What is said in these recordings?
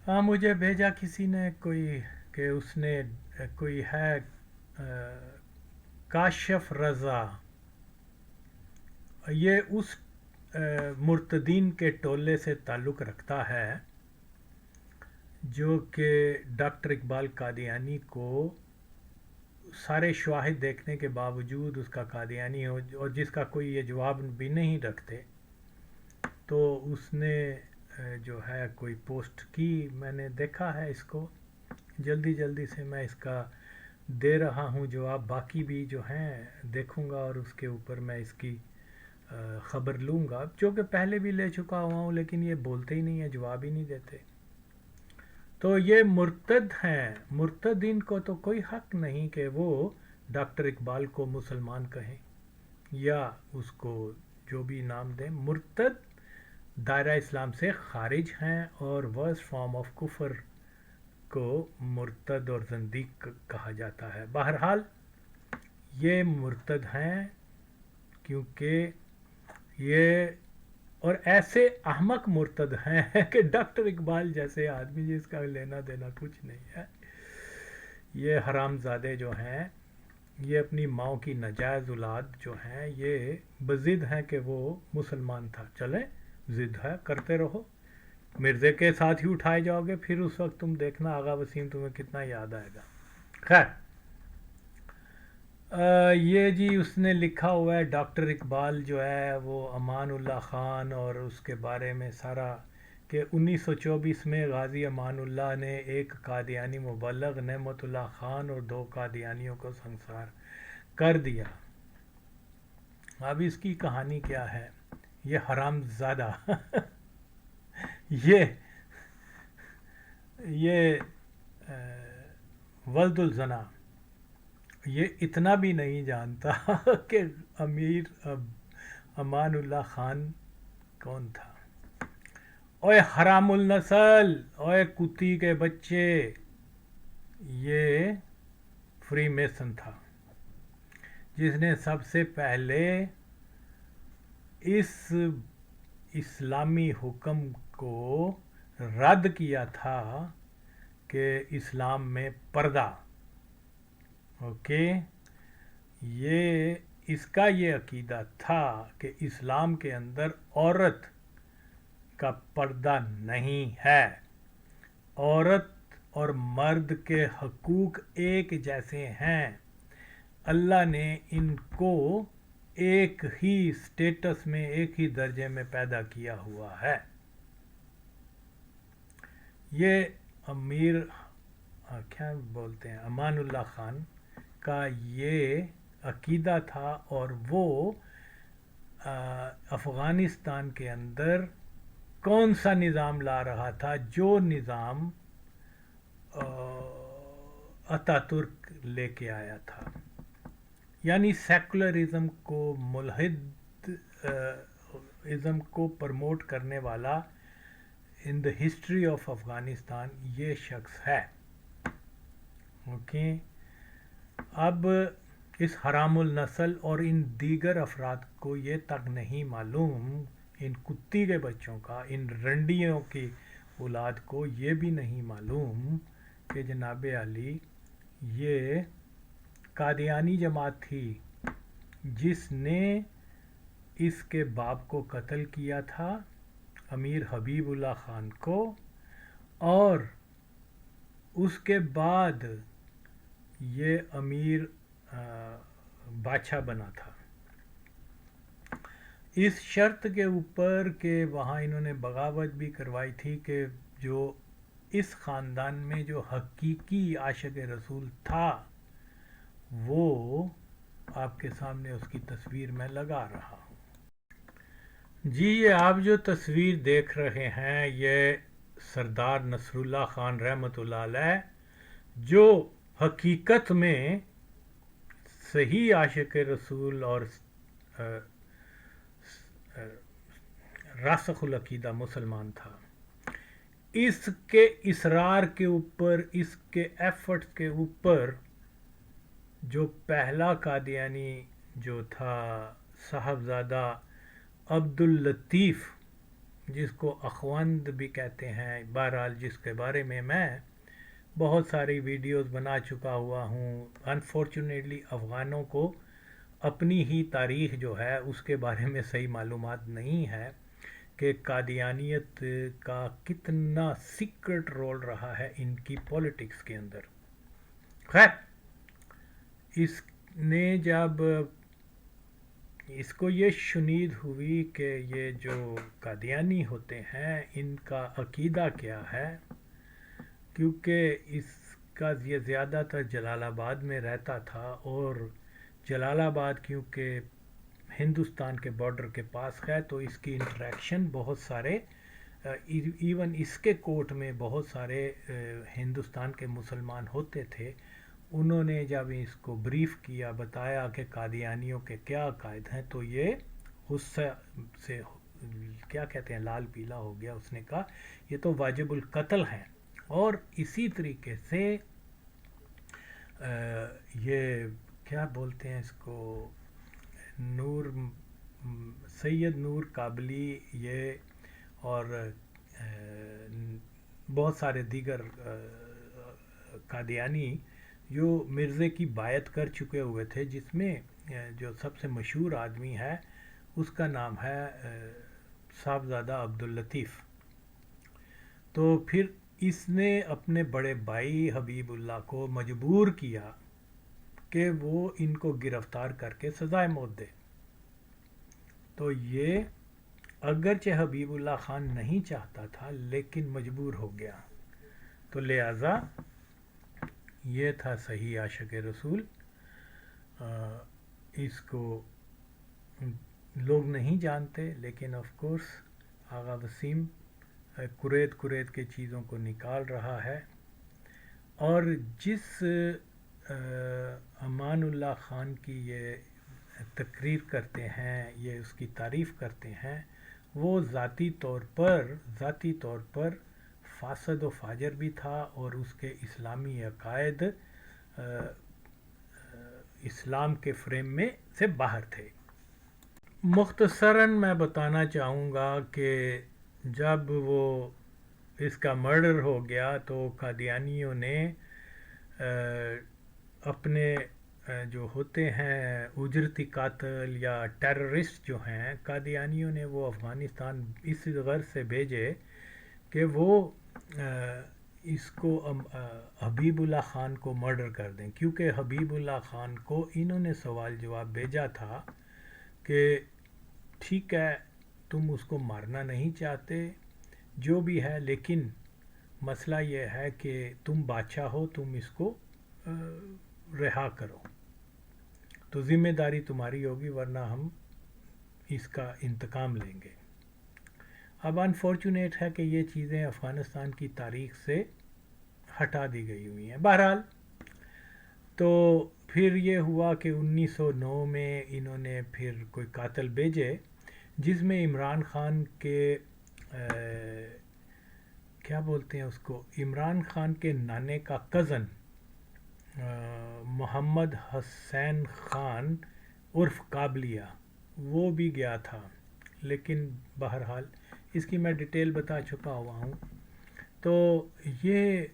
ہاں مجھے بھیجا کسی نے کوئی کہ اس نے کوئی ہے کاشف رضا، یہ اس مرتدین کے ٹولے سے تعلق رکھتا ہے جو کہ ڈاکٹر اقبال قادیانی کو سارے شواہد دیکھنے کے باوجود اس کا قادیانی ہو، اور جس کا کوئی یہ جواب بھی نہیں رکھتے، تو اس نے جو ہے کوئی پوسٹ کی، میں نے دیکھا ہے اس کو، جلدی جلدی سے میں اس کا دے رہا ہوں جواب، باقی بھی جو ہیں دیکھوں گا اور اس کے اوپر میں اس کی خبر لوں گا، جو کہ پہلے بھی لے چکا ہوا ہوں، لیکن یہ بولتے ہی نہیں ہیں، جواب ہی نہیں دیتے. تو یہ مرتد ہیں. مرتدین کو تو کوئی حق نہیں کہ وہ ڈاکٹر اقبال کو مسلمان کہیں یا اس کو جو بھی نام دیں. مرتد دائرہ اسلام سے خارج ہیں، اور ورسٹ فارم آف کفر کو مرتد اور زندیق کہا جاتا ہے. بہرحال یہ مرتد ہیں، کیونکہ یہ اور ایسے احمق مرتد ہیں کہ ڈاکٹر اقبال جیسے آدمی جس کا لینا دینا کچھ نہیں ہے، یہ حرام زادے جو ہیں، یہ اپنی ماؤں کی ناجائز اولاد جو ہیں، یہ بضد ہیں کہ وہ مسلمان تھا. چلیں، ضد ہے، کرتے رہو، مرزے کے ساتھ ہی اٹھائے جاؤ گے، پھر اس وقت تم دیکھنا آغا وسیم تمہیں کتنا یاد آئے گا. خیر، یہ جی اس نے لکھا ہوا ہے ڈاکٹر اقبال جو ہے وہ امان اللہ خان، اور اس کے بارے میں سارا کہ 1924 میں غازی امان اللہ نے ایک قادیانی مبلغ نعمت اللہ خان اور 2 قادیانیوں کو سنسار کر دیا. اب اس کی کہانی کیا ہے؟ یہ حرام زادہ یہ ولد الزنا یہ اتنا بھی نہیں جانتا کہ امیر امان اللہ خان کون تھا. اوے حرام النسل، اوے کتی کے بچے، یہ فری میسن تھا جس نے سب سے پہلے اس اسلامی حکم کو رد کیا تھا کہ اسلام میں پردہ، اوکے، یہ اس کا یہ عقیدہ تھا کہ اسلام کے اندر عورت کا پردہ نہیں ہے، عورت اور مرد کے حقوق ایک جیسے ہیں، اللہ نے ان کو ایک ہی سٹیٹس میں، ایک ہی درجے میں پیدا کیا ہوا ہے. یہ امیر کیا بولتے ہیں امان اللہ خان کا یہ عقیدہ تھا، اور وہ افغانستان کے اندر کون سا نظام لا رہا تھا؟ جو نظام اتا ترک لے کے آیا تھا، یعنی سیکولرزم کو، ملحد ازم کو پرموٹ کرنے والا ان دا ہسٹری آف افغانستان یہ شخص ہے. اوکے، اب اس حرام النسل اور ان دیگر افراد کو یہ تک نہیں معلوم، ان کتی کے بچوں کا، ان رنڈیوں کی اولاد کو یہ بھی نہیں معلوم کہ جناب علی یہ قادیانی جماعت تھی جس نے اس کے باپ کو قتل کیا تھا، امیر حبیب اللہ خان کو، اور اس کے بعد یہ امیر بادشاہ بنا تھا اس شرط کے اوپر کہ وہاں انہوں نے بغاوت بھی کروائی تھی کہ جو اس خاندان میں جو حقیقی عاشق رسول تھا وہ آپ کے سامنے اس کی تصویر میں لگا رہا ہوں. جی یہ آپ جو تصویر دیکھ رہے ہیں یہ سردار نصر اللہ خان رحمۃ اللہ علیہ، جو حقیقت میں صحیح عاشق رسول اور راسخ العقیدہ مسلمان تھا. اس کے اصرار کے اوپر، اس کے ایفرٹس کے اوپر جو پہلا قادیانی جو تھا صاحبزادہ عبد اللطیف جس کو اخوند بھی کہتے ہیں، بہرحال جس کے بارے میں بہت ساری ویڈیوز بنا چکا ہوا ہوں. انفارچونیٹلی افغانوں کو اپنی ہی تاریخ جو ہے اس کے بارے میں صحیح معلومات نہیں ہے کہ قادیانیت کا کتنا سیکرٹ رول رہا ہے ان کی پولیٹکس کے اندر. خیر، اس نے جب اس کو یہ شنید ہوئی کہ یہ جو قادیانی ہوتے ہیں ان کا عقیدہ کیا ہے، کیونکہ اس کا یہ زیادہ تر جلال آباد میں رہتا تھا، اور جلال آباد کیونکہ ہندوستان کے بارڈر کے پاس ہے تو اس کی انٹریکشن بہت سارے ایون اس کے کوٹ میں بہت سارے ہندوستان کے مسلمان ہوتے تھے. انہوں نے جب اس کو بریف کیا، بتایا کہ قادیانیوں کے کیا عقائد ہیں، تو یہ غصہ سے کیا کہتے ہیں لال پیلا ہو گیا. اس نے کہا یہ تو واجب القتل ہیں. اور اسی طریقے سے یہ کیا بولتے ہیں اس کو، سید نور کابلی یہ اور بہت سارے دیگر قادیانی جو مرزے کی بیعت کر چکے ہوئے تھے، جس میں جو سب سے مشہور آدمی ہے اس کا نام ہے صاحبزادہ عبداللطیف. تو پھر اس نے اپنے بڑے بھائی حبیب اللہ کو مجبور کیا کہ وہ ان کو گرفتار کر کے سزائے موت دے. تو یہ اگرچہ حبیب اللہ خان نہیں چاہتا تھا لیکن مجبور ہو گیا. تو لہٰذا یہ تھا صحیح عاشق رسول. اس کو لوگ نہیں جانتے، لیکن آف کورس آغا وسیم کرید کے چیزوں کو نکال رہا ہے. اور جس امان اللہ خان کی یہ تقریر کرتے ہیں، یہ اس کی تعریف کرتے ہیں، وہ ذاتی طور پر فاسد و فاجر بھی تھا، اور اس کے اسلامی عقائد اسلام کے فریم میں سے باہر تھے. مختصراً میں بتانا چاہوں گا کہ جب وہ اس کا مرڈر ہو گیا تو قادیانیوں نے اپنے جو ہوتے ہیں اجرتی قاتل یا ٹیررسٹ جو ہیں قادیانیوں نے، وہ افغانستان اس غرض سے بھیجے کہ وہ اس کو حبیب اللہ خان کو مرڈر کر دیں. کیونکہ حبیب اللہ خان کو انہوں نے سوال جواب بھیجا تھا کہ ٹھیک ہے تم اس کو مارنا نہیں چاہتے جو بھی ہے، لیکن مسئلہ یہ ہے کہ تم بادشاہ ہو، تم اس کو رہا کرو، تو ذمہ داری تمہاری ہوگی، ورنہ ہم اس کا انتقام لیں گے. اب انفارچونیٹ ہے کہ یہ چیزیں افغانستان کی تاریخ سے ہٹا دی گئی ہوئی ہیں. بہرحال تو پھر یہ ہوا کہ 1909 میں انہوں نے پھر کوئی قاتل بھیجے، جس میں عمران خان کے کیا بولتے ہیں اس کو، عمران خان کے نانے کا کزن محمد حسین خان عرف قابلیہ، وہ بھی گیا تھا. لیکن بہرحال اس کی میں ڈیٹیل بتا چکا ہوا ہوں. تو یہ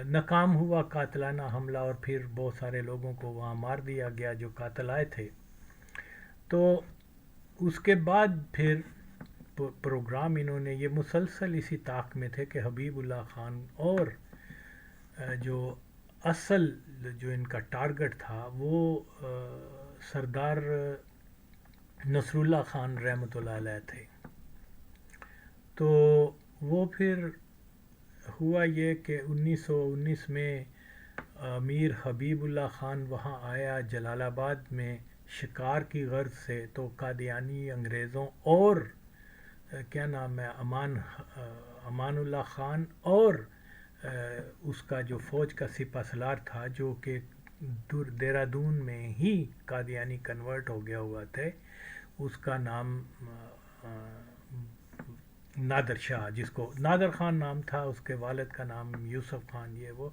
ناکام ہوا قاتلانہ حملہ، اور پھر بہت سارے لوگوں کو وہاں مار دیا گیا جو قاتل آئے تھے. تو اس کے بعد پھر پروگرام انہوں نے یہ مسلسل اسی طاق میں تھے کہ حبیب اللہ خان اور جو اصل جو ان کا ٹارگٹ تھا وہ سردار نصر اللہ خان رحمۃ اللہ علیہ تھے. تو وہ پھر ہوا یہ کہ 1919 میں امیر حبیب اللہ خان وہاں آیا جلال آباد میں شکار کی غرض سے. تو قادیانی انگریزوں اور کیا نام ہے امان اللہ خان اور اس کا جو فوج کا سپہ سالار تھا جو کہ دہرادون میں ہی قادیانی کنورٹ ہو گیا ہوا تھے، اس کا نام نادر شاہ، جس کو نادر خان نام تھا، اس کے والد کا نام یوسف خان یہ وہ.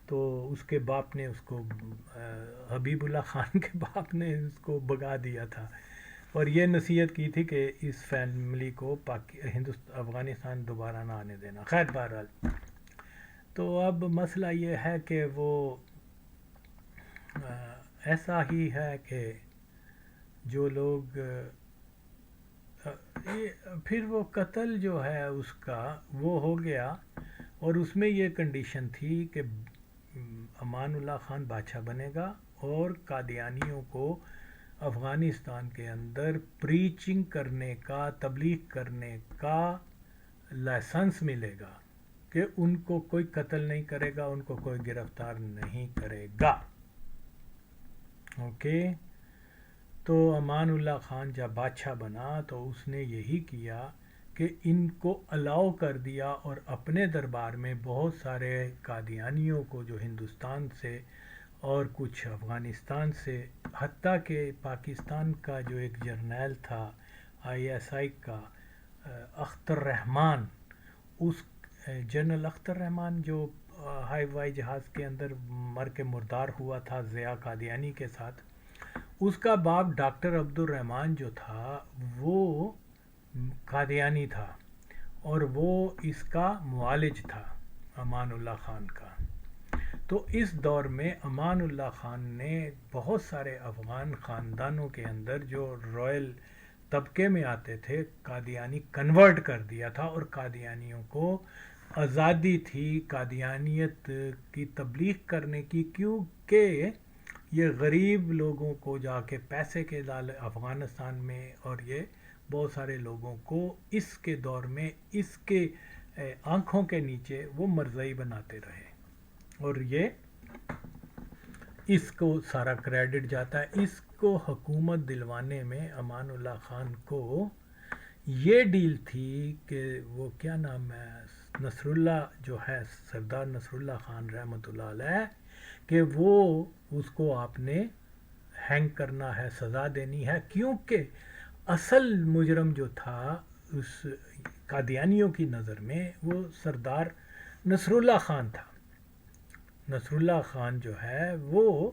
تو اس کے باپ نے اس کو حبیب اللہ خان کے باپ نے اس کو بھگا دیا تھا. اور یہ نصیحت کی تھی کہ اس فیملی کو افغانستان دوبارہ نہ آنے دینا. خیر بہرحال تو اب مسئلہ یہ ہے کہ وہ ایسا ہی ہے کہ جو لوگ پھر وہ قتل جو ہے اس کا وہ ہو گیا، اور اس میں یہ کنڈیشن تھی کہ امان اللہ خان بادشاہ بنے گا اور قادیانیوں کو افغانستان کے اندر پریچنگ کرنے کا، تبلیغ کرنے کا لائسنس ملے گا کہ ان کو کوئی قتل نہیں کرے گا، ان کو کوئی گرفتار نہیں کرے گا. اوکے. تو امان اللہ خان جب بادشاہ بنا تو اس نے یہی کیا کہ ان کو الاؤ کر دیا، اور اپنے دربار میں بہت سارے قادیانیوں کو جو ہندوستان سے اور کچھ افغانستان سے، حتیٰ کہ پاکستان کا جو ایک جرنیل تھا ISI کا اختر رحمان، اس جنرل اختر رحمان جو ہوائی جہاز کے اندر مر کے مردار ہوا تھا ضیاء قادیانی کے ساتھ، اس کا باپ ڈاکٹر عبد الرحمان جو تھا وہ قادیانی تھا، اور وہ اس کا معالج تھا امان اللہ خان کا. تو اس دور میں امان اللہ خان نے بہت سارے افغان خاندانوں کے اندر جو رائل طبقے میں آتے تھے قادیانی کنورٹ کر دیا تھا، اور قادیانیوں کو آزادی تھی قادیانیت کی تبلیغ کرنے کی، کیونکہ یہ غریب لوگوں کو جا کے پیسے کے افغانستان میں، اور یہ بہت سارے لوگوں کو اس کے دور میں اس کے آنکھوں کے نیچے وہ مرزائی بناتے رہے، اور یہ اس کو سارا کریڈٹ جاتا ہے. اس کو حکومت دلوانے میں امان اللہ خان کو یہ ڈیل تھی کہ وہ کیا نام ہے، نصر اللہ جو ہے، سردار نصر اللہ خان رحمۃ اللہ علیہ، کہ وہ اس کو آپ نے ہینگ کرنا ہے، سزا دینی ہے، کیونکہ اصل مجرم جو تھا اس قادیانیوں کی نظر میں وہ سردار نصر اللہ خان تھا. نصر اللہ خان جو ہے وہ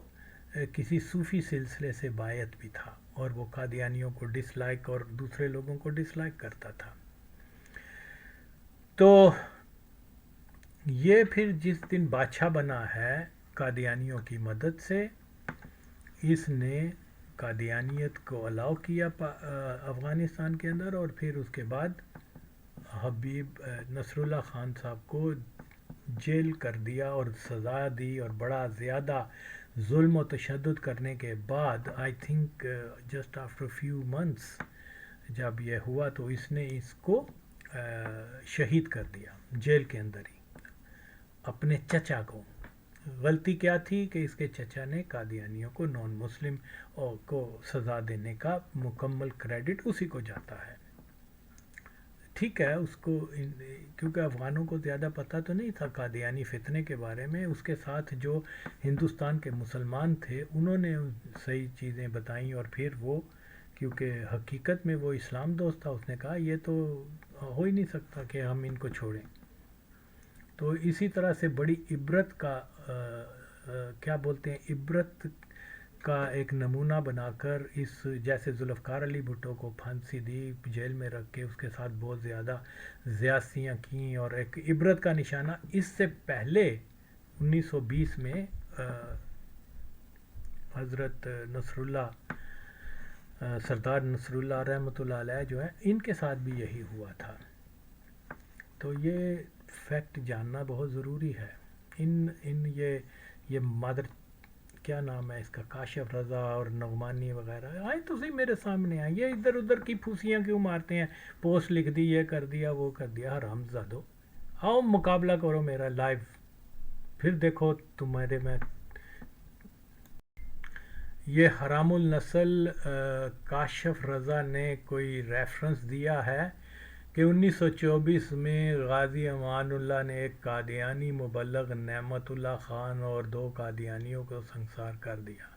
کسی صوفی سلسلے سے بائعت بھی تھا، اور وہ قادیانیوں کو ڈس لائک اور دوسرے لوگوں کو ڈس لائک کرتا تھا. تو یہ پھر جس دن بادشاہ بنا ہے قادیانیوں کی مدد سے، اس نے قادیانیت کو الاؤ کیا افغانستان کے اندر، اور پھر اس کے بعد حبیب نصر اللہ خان صاحب کو جیل کر دیا اور سزا دی، اور بڑا زیادہ ظلم و تشدد کرنے کے بعد I think just after few months جب یہ ہوا تو اس نے اس کو شہید کر دیا جیل کے اندر ہی، اپنے چچا کو. غلطی کیا تھی کہ اس کے چچا نے قادیانیوں کو نان مسلم کو سزا دینے کا مکمل کریڈٹ اسی کو جاتا ہے. ٹھیک ہے، اس کو کیونکہ افغانوں کو زیادہ پتہ تو نہیں تھا قادیانی فتنے کے بارے میں، اس کے ساتھ جو ہندوستان کے مسلمان تھے انہوں نے صحیح چیزیں بتائیں، اور پھر وہ کیونکہ حقیقت میں وہ اسلام دوست تھا، اس نے کہا یہ تو ہو ہی نہیں سکتا کہ ہم ان کو چھوڑیں. تو اسی طرح سے بڑی عبرت کا کیا بولتے ہیں، عبرت کا ایک نمونہ بنا کر اس جیسے ذوالفقار علی بھٹو کو پھانسی دی جیل میں رکھ کے، اس کے ساتھ بہت زیادہ زیادتیاں کیں، اور ایک عبرت کا نشانہ. اس سے پہلے 1920 میں حضرت نصر اللہ سردار نصر اللہ رحمۃ اللہ علیہ جو ہے، ان کے ساتھ بھی یہی ہوا تھا. تو یہ فیکٹ جاننا بہت ضروری ہے. یہ مادر کیا نام ہے اس کا، کاشف رضا اور نعمانی وغیرہ آئے تو صحیح میرے سامنے آئے، یہ ادھر ادھر کی پھوسیاں کیوں مارتے ہیں، پوسٹ لکھ دی، یہ کر دیا وہ کر دیا. حرامزادو، آؤ مقابلہ کرو میرا لائیو، پھر دیکھو تمہارے میں. یہ حرام النسل کاشف رضا نے کوئی ریفرنس دیا ہے کہ 1924 میں غازی امان اللہ نے ایک قادیانی مبلغ نعمت اللہ خان اور 2 قادیانیوں کو سنسار کر دیا.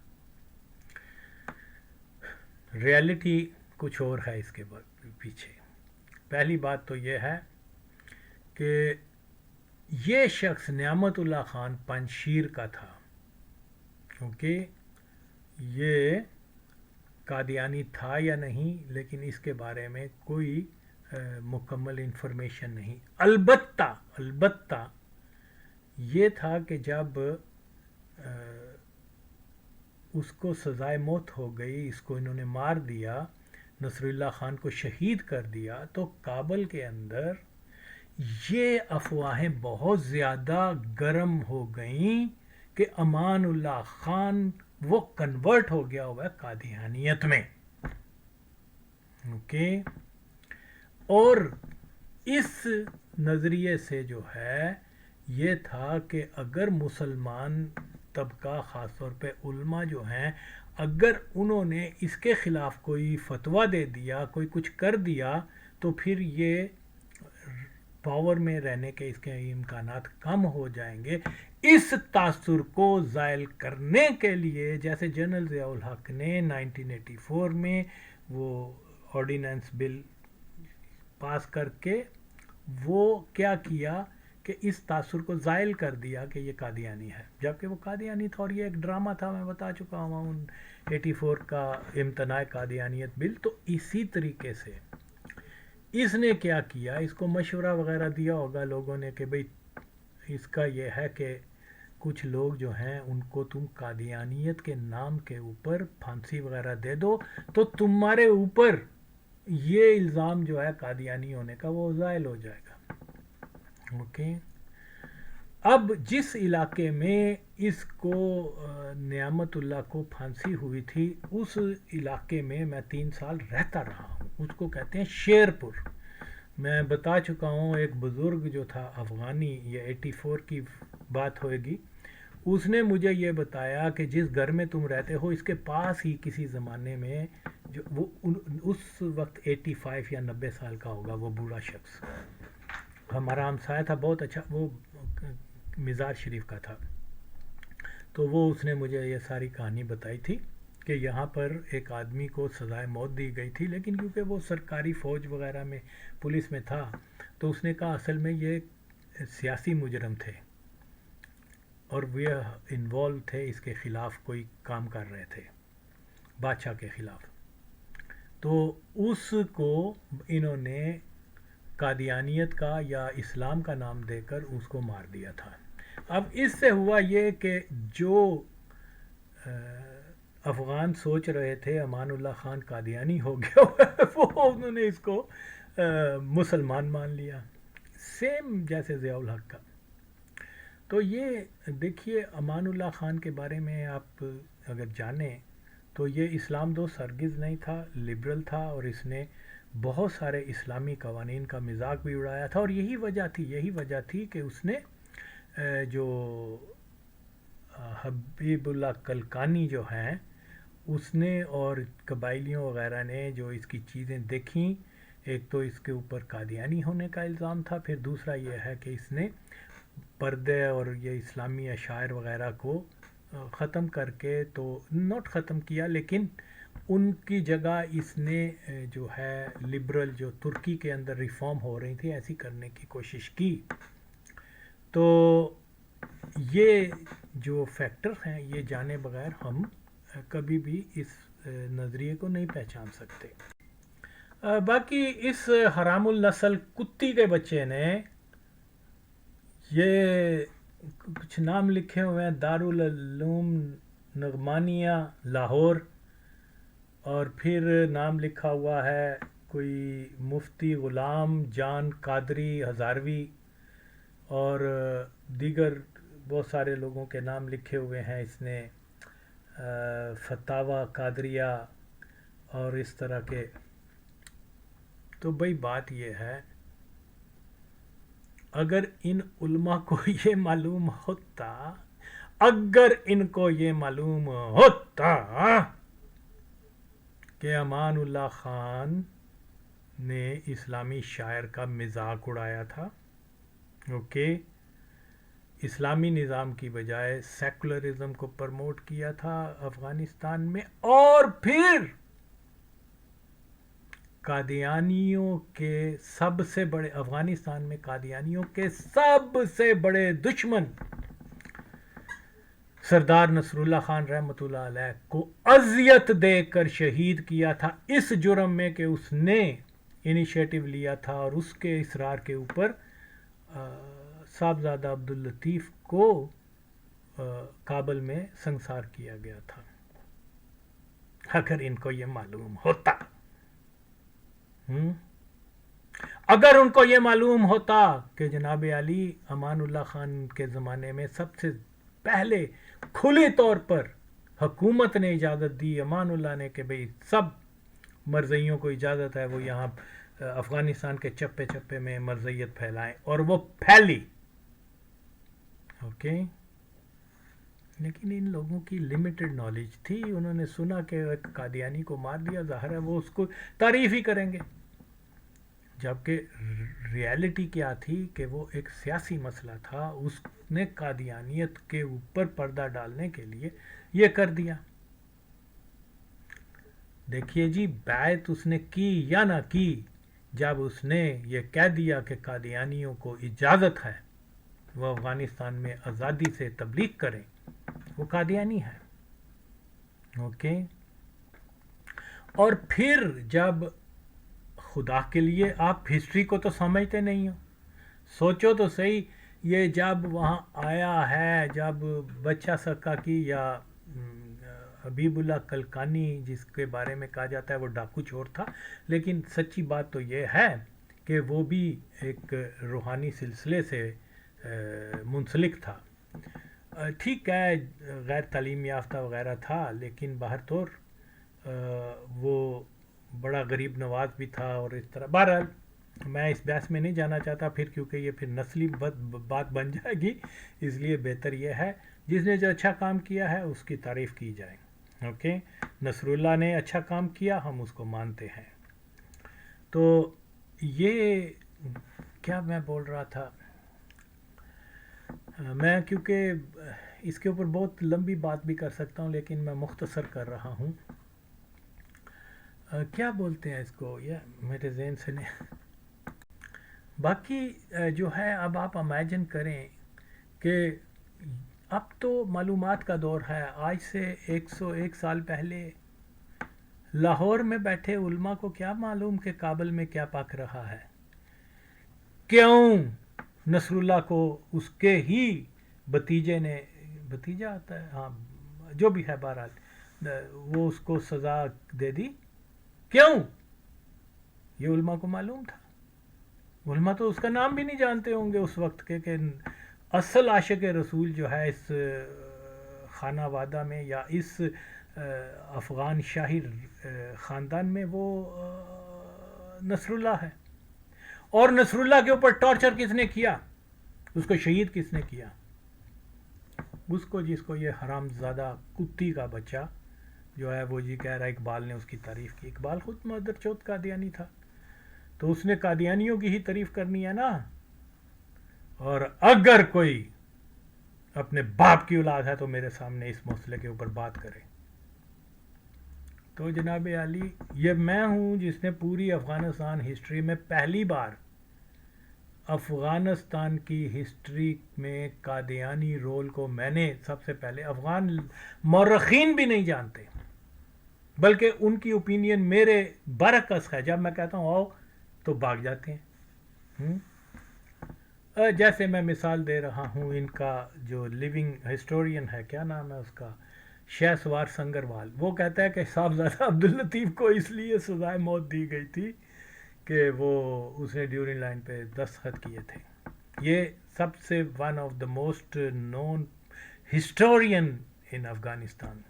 ریالٹی کچھ اور ہے اس کے پیچھے. پہلی بات تو یہ ہے کہ یہ شخص نعمت اللہ خان پنجشیر کا تھا، کیونکہ یہ قادیانی تھا یا نہیں، لیکن اس کے بارے میں کوئی مکمل انفارمیشن نہیں. البتہ یہ تھا کہ جب اس کو سزائے موت ہو گئی، اس کو انہوں نے مار دیا، نصر اللہ خان کو شہید کر دیا، تو کابل کے اندر یہ افواہیں بہت زیادہ گرم ہو گئیں کہ امان اللہ خان وہ کنورٹ ہو گیا ہوا ہے قادیانیت میں. اوکے. اور اس نظریے سے جو ہے یہ تھا کہ اگر مسلمان طبقہ، خاص طور پہ علماء جو ہیں، اگر انہوں نے اس کے خلاف کوئی فتویٰ دے دیا، کوئی کچھ کر دیا، تو پھر یہ پاور میں رہنے کے اس کے امکانات کم ہو جائیں گے. اس تاثر کو زائل کرنے کے لیے جیسے جنرل ضیاء الحق نے 1984 میں وہ آرڈیننس بل پاس کر کے وہ کیا کیا کہ اس تاثر کو زائل کر دیا کہ یہ قادیانی ہے، جبکہ وہ قادیانی تھا اور یہ ایک ڈرامہ تھا. میں بتا چکا ہوں 84 کا امتناع قادیانیت بل. تو اسی طریقے سے اس نے کیا کیا، اس کو مشورہ وغیرہ دیا ہوگا لوگوں نے کہ بھئی اس کا یہ ہے کہ کچھ لوگ جو ہیں ان کو تم قادیانیت کے نام کے اوپر پھانسی وغیرہ دے دو تو تمہارے اوپر یہ الزام جو ہے قادیانی ہونے کا وہ زائل ہو جائے گا. اوکے. اب جس علاقے میں اس کو نعمت اللہ کو پھانسی ہوئی تھی، اس علاقے میں میں 3 سال رہتا رہا ہوں. اس کو کہتے ہیں شیر پور. میں بتا چکا ہوں ایک بزرگ جو تھا افغانی، یہ 84 کی بات ہوئے گی، اس نے مجھے یہ بتایا کہ جس گھر میں تم رہتے ہو اس کے پاس ہی کسی زمانے میں جو وہ اس وقت 85 یا 90 سال کا ہوگا وہ بوڑھا شخص، ہمارا ہمسایہ تھا، بہت اچھا، وہ مزار شریف کا تھا. تو وہ اس نے مجھے یہ ساری کہانی بتائی تھی کہ یہاں پر ایک آدمی کو سزائے موت دی گئی تھی، لیکن کیونکہ وہ سرکاری فوج وغیرہ میں پولیس میں تھا تو اس نے کہا اصل میں یہ سیاسی مجرم تھے اور وہ انوالو تھے، اس کے خلاف کوئی کام کر رہے تھے بادشاہ کے خلاف. تو اس کو انہوں نے قادیانیت کا یا اسلام کا نام دے کر اس کو مار دیا تھا. اب اس سے ہوا یہ کہ جو افغان سوچ رہے تھے امان اللہ خان قادیانی ہو گیا وہ انہوں نے اس کو مسلمان مان لیا، سیم جیسے ضیاء الحق کا. تو یہ دیکھیے امان اللہ خان کے بارے میں آپ اگر جانیں تو یہ اسلام دوست ہرگز نہیں تھا، لبرل تھا، اور اس نے بہت سارے اسلامی قوانین کا مذاق بھی اڑایا تھا. اور یہی وجہ تھی کہ اس نے جو حبیب اللہ کلکانی جو ہیں اس نے اور قبائلیوں وغیرہ نے جو اس کی چیزیں دیکھیں، ایک تو اس کے اوپر قادیانی ہونے کا الزام تھا، پھر دوسرا یہ ہے کہ اس نے پردے اور یہ اسلامی اشعار وغیرہ کو ختم کر کے، تو نوٹ ختم کیا لیکن ان کی جگہ اس نے جو ہے لبرل جو ترکی کے اندر ریفارم ہو رہی تھی ایسی کرنے کی کوشش کی. تو یہ جو فیکٹر ہیں یہ جانے بغیر ہم کبھی بھی اس نظریے کو نہیں پہچان سکتے. باقی اس حرام النسل کتی کے بچے نے یہ کچھ نام لکھے ہوئے ہیں، دارالعلوم نعمانیہ لاہور، اور پھر نام لکھا ہوا ہے کوئی مفتی غلام جان قادری ہزاروی، اور دیگر بہت سارے لوگوں کے نام لکھے ہوئے ہیں اس نے، فتاوی قادریہ اور اس طرح کے. تو بھئی بات یہ ہے اگر ان علماء کو یہ معلوم ہوتا، اگر ان کو یہ معلوم ہوتا کہ امان اللہ خان نے اسلامی شاعر کا مذاق اڑایا تھا، اوکے، اسلامی نظام کی بجائے سیکولرزم کو پروموٹ کیا تھا افغانستان میں، اور پھر قادیانیوں کے سب سے بڑے، افغانستان میں قادیانیوں کے سب سے بڑے دشمن سردار نصر اللہ خان رحمۃ اللہ علیہ کو اذیت دے کر شہید کیا تھا اس جرم میں کہ اس نے انیشیٹو لیا تھا اور اس کے اصرار کے اوپر صاحبزادہ عبداللطیف کو کابل میں سنسار کیا گیا تھا. اگر ان کو یہ معلوم ہوتا اگر ان کو یہ معلوم ہوتا کہ جناب علی امان اللہ خان کے زمانے میں سب سے پہلے کھلے طور پر حکومت نے اجازت دی امان اللہ نے کہ بھئی سب مرزائیوں کو اجازت ہے وہ یہاں افغانستان کے چپے چپے میں مرزیت پھیلائیں اور وہ پھیلی. اوکے لیکن ان لوگوں کی لمیٹڈ نالج تھی. انہوں نے سنا کہ ایک قادیانی کو مار دیا, ظاہر ہے وہ اس کو تعریف ہی کریں گے, جبکہ ریالٹی کیا تھی کہ وہ ایک سیاسی مسئلہ تھا. اس نے قادیانیت کے اوپر پردہ ڈالنے کے لیے یہ کر دیا. دیکھیے جی بیعت اس نے کی یا نہ کی, جب اس نے یہ کہہ دیا کہ قادیانیوں کو اجازت ہے وہ افغانستان میں آزادی سے تبلیغ کریں, وہ قادیانی ہے. اوکے اور پھر جب خدا کے لیے آپ ہسٹری کو تو سمجھتے نہیں ہو, سوچو تو صحیح, یہ جب وہاں آیا ہے, جب بچہ سکا کی یا حبیب اللہ کلکانی جس کے بارے میں کہا جاتا ہے وہ ڈاکو چور تھا, لیکن سچی بات تو یہ ہے کہ وہ بھی ایک روحانی سلسلے سے منسلک تھا. ٹھیک ہے غیر تعلیم یافتہ وغیرہ تھا, لیکن باہر طور وہ بڑا غریب نواز بھی تھا اور اس طرح. بہرحال میں اس بحث میں نہیں جانا چاہتا پھر, کیونکہ یہ پھر نسلی بات بن جائے گی, اس لیے بہتر یہ ہے جس نے جو اچھا کام کیا ہے اس کی تعریف کی جائے. اوکے نصر اللہ نے اچھا کام کیا, ہم اس کو مانتے ہیں. تو یہ کیا میں بول رہا تھا, میں کیونکہ اس کے اوپر بہت لمبی بات بھی کر سکتا ہوں لیکن میں مختصر کر رہا ہوں. کیا بولتے ہیں اس کو, یہ میرے ذہن سے نہیں. باقی جو ہے اب آپ امیجن کریں کہ اب تو معلومات کا دور ہے. آج سے 101 سال پہلے لاہور میں بیٹھے علماء کو کیا معلوم کہ کابل میں کیا پک رہا ہے. کیوں نصر اللہ کو اس کے ہی بھتیجے نے, بھتیجا آتا ہے ہاں جو بھی ہے بہرحال, وہ اس کو سزا دے دی. کیوں؟ یہ علماء کو معلوم تھا. علماء تو اس کا نام بھی نہیں جانتے ہوں گے اس وقت کے کہ اصل عاشق رسول جو ہے اس خانہ وادہ میں یا اس افغان شاہی خاندان میں وہ نصر اللہ ہے. اور نصر اللہ کے اوپر ٹارچر کس نے کیا, اس کو شہید کس نے کیا, اس کو جس کو یہ حرام زادہ کتی کا بچہ جو ہے وہ جی کہہ رہا ہے اقبال نے اس کی تعریف کی. اقبال خود مدر چوت قادیانی تھا, تو اس نے قادیانیوں کی ہی تعریف کرنی ہے نا. اور اگر کوئی اپنے باپ کی اولاد ہے تو میرے سامنے اس مسئلے کے اوپر بات کرے. تو جناب علی یہ میں ہوں جس نے پوری افغانستان ہسٹری میں پہلی بار افغانستان کی ہسٹری میں قادیانی رول کو میں نے سب سے پہلے, افغان مورخین بھی نہیں جانتے بلکہ ان کی اوپینین میرے برعکس ہے. جب میں کہتا ہوں آؤ تو بھاگ جاتے ہیں. جیسے میں مثال دے رہا ہوں ان کا جو لیونگ ہسٹورین ہے, کیا نام ہے اس کا, شہ سوار سنگروال, وہ کہتا ہے کہ صاحبزادہ عبداللطیف کو اس لیے سزائے موت دی گئی تھی کہ وہ اس نے ڈیورنگ لائن پہ دستخط کیے تھے. یہ سب سے one of the most known historian in Afghanistan,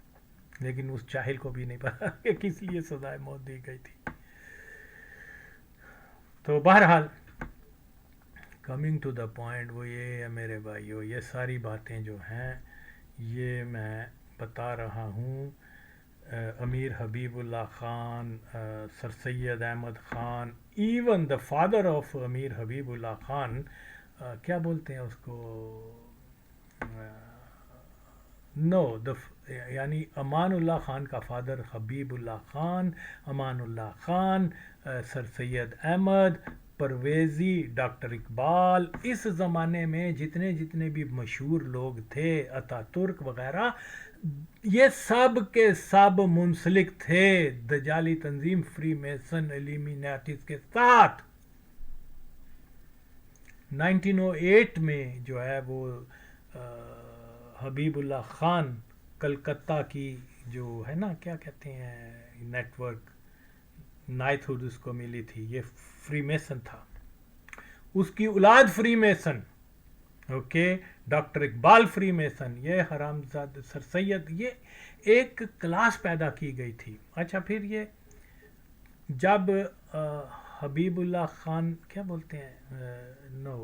لیکن اس جاہل کو بھی نہیں پتا کہ کس لیے سزائے موت دی گئی تھی. تو بہرحال کمنگ ٹو دا پوائنٹ وہ یہ ہے میرے بھائیو, یہ ساری باتیں جو ہیں یہ میں بتا رہا ہوں. Amir Habibullah Khan, sir Syed Ahmad Khan, even the father of Amir Habibullah Khan, کیا بولتے ہیں اس کو, یعنی امان اللہ خان کا فادر حبیب اللہ خان, امان اللہ خان, سر سید احمد, پرویزی، ڈاکٹر اقبال، اس زمانے میں جتنے بھی مشہور لوگ تھے، اتا ترک وغیرہ، یہ سب کے سب منسلک تھے دجالی تنظیم فری میسن ایلیمیناٹیز کے ساتھ۔ 1908 میں جو ہے وہ حبیب اللہ خان کلکتہ کی جو ہے نا کیا کہتے ہیں نیٹ ورک، نائٹ ہوڈ اس کو ملی تھی، یہ فری میسن تھا، اس کی اولاد free Mason, okay, doctor Iqbal free Mason, یہ حرامزاد سر سید، یہ ایک کلاس پیدا کی گئی تھی۔ اچھا پھر یہ جب حبیب اللہ خان کیا بولتے ہیں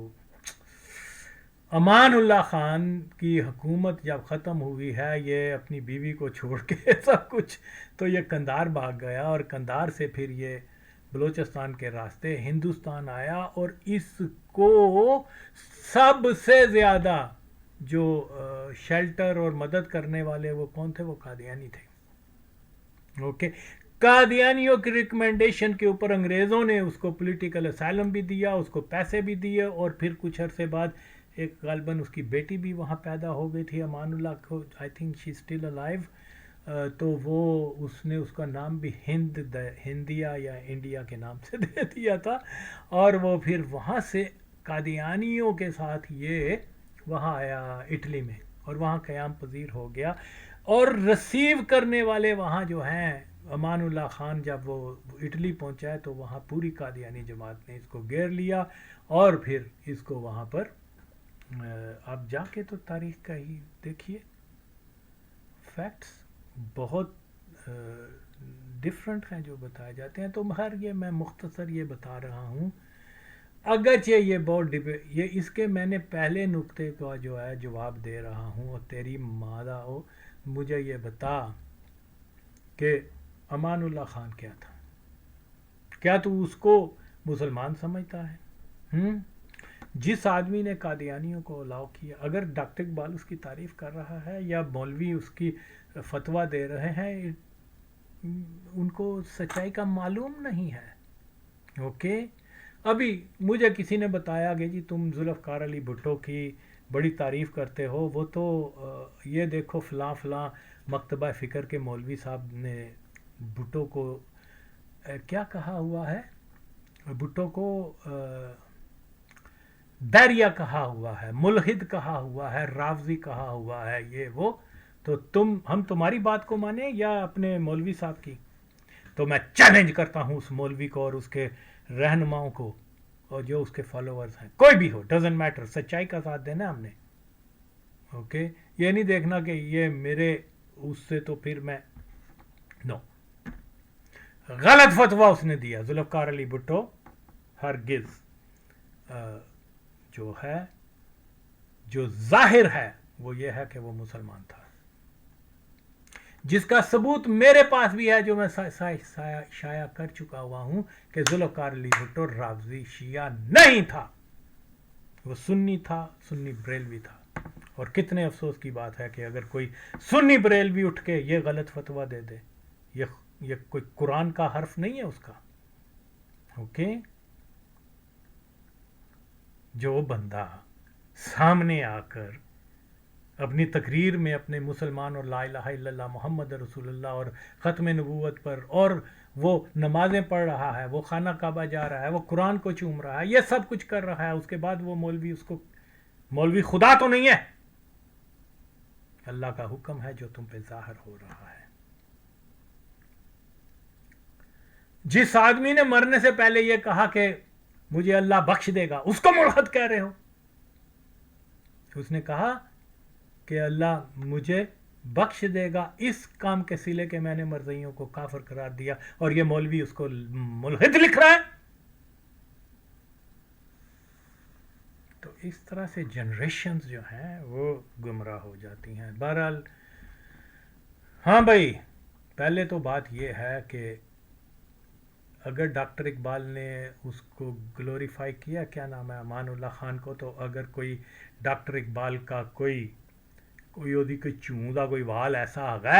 امان اللہ خان کی حکومت جب ختم ہوئی ہے، یہ اپنی بیوی کو چھوڑ کے سب کچھ، تو یہ قندھار بھاگ گیا، اور قندھار سے پھر یہ بلوچستان کے راستے ہندوستان آیا، اور اس کو سب سے زیادہ جو شیلٹر اور مدد کرنے والے وہ کون تھے؟ وہ قادیانی تھے، اوکے۔ قادیانیوں کی ریکمنڈیشن کے اوپر انگریزوں نے اس کو پولیٹیکل اسائلم بھی دیا، اس کو پیسے بھی دیے، اور پھر کچھ عرصے بعد ایک غالباً اس کی بیٹی بھی وہاں پیدا ہو گئی تھی، امان اللہ کو، I think she still alive, تو وہ اس نے اس کا نام بھی ہندیا یا انڈیا کے نام سے دے دیا تھا، اور وہ پھر وہاں سے قادیانیوں کے ساتھ یہ وہاں آیا اٹلی میں، اور وہاں قیام پذیر ہو گیا، اور ریسیو کرنے والے وہاں جو ہیں، امان اللہ خان جب وہ اٹلی پہنچا ہے تو وہاں پوری قادیانی جماعت نے اس کو گھیر لیا، اور پھر اس کو وہاں پر آپ جا کے تو تاریخ کا ہی دیکھیے، فیکٹس بہت ڈفرینٹ ہیں جو بتائے جاتے ہیں، تو ہر یہ میں مختصر یہ بتا رہا ہوں، اگرچہ یہ بہت یہ اس کے میں نے پہلے نقطے کا جو ہے جواب دے رہا ہوں، اور تیری مادہ ہو مجھے یہ بتا کہ امان اللہ خان کیا تھا، کیا تو اس کو مسلمان سمجھتا ہے؟ جس آدمی نے قادیانیوں کو الاؤ کیا، اگر ڈاکٹر اقبال اس کی تعریف کر رہا ہے یا مولوی اس کی فتویٰ دے رہے ہیں، ان کو سچائی کا معلوم نہیں ہے، اوکے۔ ابھی مجھے کسی نے بتایا کہ جی تم ذوالفقار علی بھٹو کی بڑی تعریف کرتے ہو، وہ تو یہ دیکھو فلاں فلاں مکتبہ فکر کے مولوی صاحب نے بھٹو کو کیا کہا ہوا ہے، بھٹو کو بیریا کہا ہوا ہے، ملحد کہا ہوا ہے، رافضی کہا ہوا ہے، یہ وہ، تو ہم تمہاری بات کو مانیں یا اپنے مولوی صاحب کی؟ تو میں چیلنج کرتا ہوں اس مولوی کو اور اس کے رہنماؤں کو اور جو اس کے فالوورز ہیں، کوئی بھی ہو، ڈزنٹ میٹر، سچائی کا ساتھ دینا ہم نے، اوکے۔ یہ نہیں دیکھنا کہ یہ میرے اس سے تو پھر میں نو، غلط فتویٰ اس نے دیا ذوالفقار علی بھٹو، ہرگز جو ہے جو ظاہر ہے وہ یہ ہے کہ وہ مسلمان تھا، جس کا ثبوت میرے پاس بھی ہے جو میں شائع کر چکا ہوا ہوں کہ ذوالفقار علی بھٹو رافضی شیعہ نہیں تھا، وہ سنی تھا، سنی بریلوی تھا، اور کتنے افسوس کی بات ہے کہ اگر کوئی سنی بریلوی اٹھ کے یہ غلط فتویٰ دے دے، یہ کوئی قرآن کا حرف نہیں ہے اس کا، اوکے۔ جو بندہ سامنے آ کر اپنی تقریر میں اپنے مسلمان اور لا الہ الا اللہ محمد رسول اللہ اور ختم نبوت پر، اور وہ نمازیں پڑھ رہا ہے، وہ خانہ کعبہ جا رہا ہے، وہ قرآن کو چوم رہا ہے، یہ سب کچھ کر رہا ہے، اس کے بعد وہ مولوی اس کو مولوی خدا تو نہیں ہے، اللہ کا حکم ہے جو تم پہ ظاہر ہو رہا ہے۔ جس آدمی نے مرنے سے پہلے یہ کہا کہ مجھے اللہ بخش دے گا، اس کو ملحد کہہ رہے ہو؟ اس نے کہا کہ اللہ مجھے بخش دے گا اس کام کے سلے کہ میں نے مرزائیوں کو کافر قرار دیا، اور یہ مولوی اس کو ملحد لکھ رہا ہے۔ تو اس طرح سے جنریشنز جو ہیں وہ گمراہ ہو جاتی ہیں۔ بہرحال ہاں بھائی، پہلے تو بات یہ ہے کہ اگر ڈاکٹر اقبال نے اس کو گلوریفائی کیا، کیا نام ہے، امان اللہ خان کو، تو اگر کوئی ڈاکٹر اقبال کا کوئی ਉਹਦੀ ਕੋਈ ਚੂੰ ਦਾ ਕੋਈ ਵਾਲ ਐਸਾ ਹੈਗਾ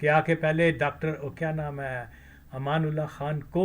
کہ آ کے پہلے ڈاکٹر کیا نام ہے امان اللہ خان کو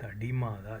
ਤੁਹਾਡੀ ਮਾਂ ਦਾ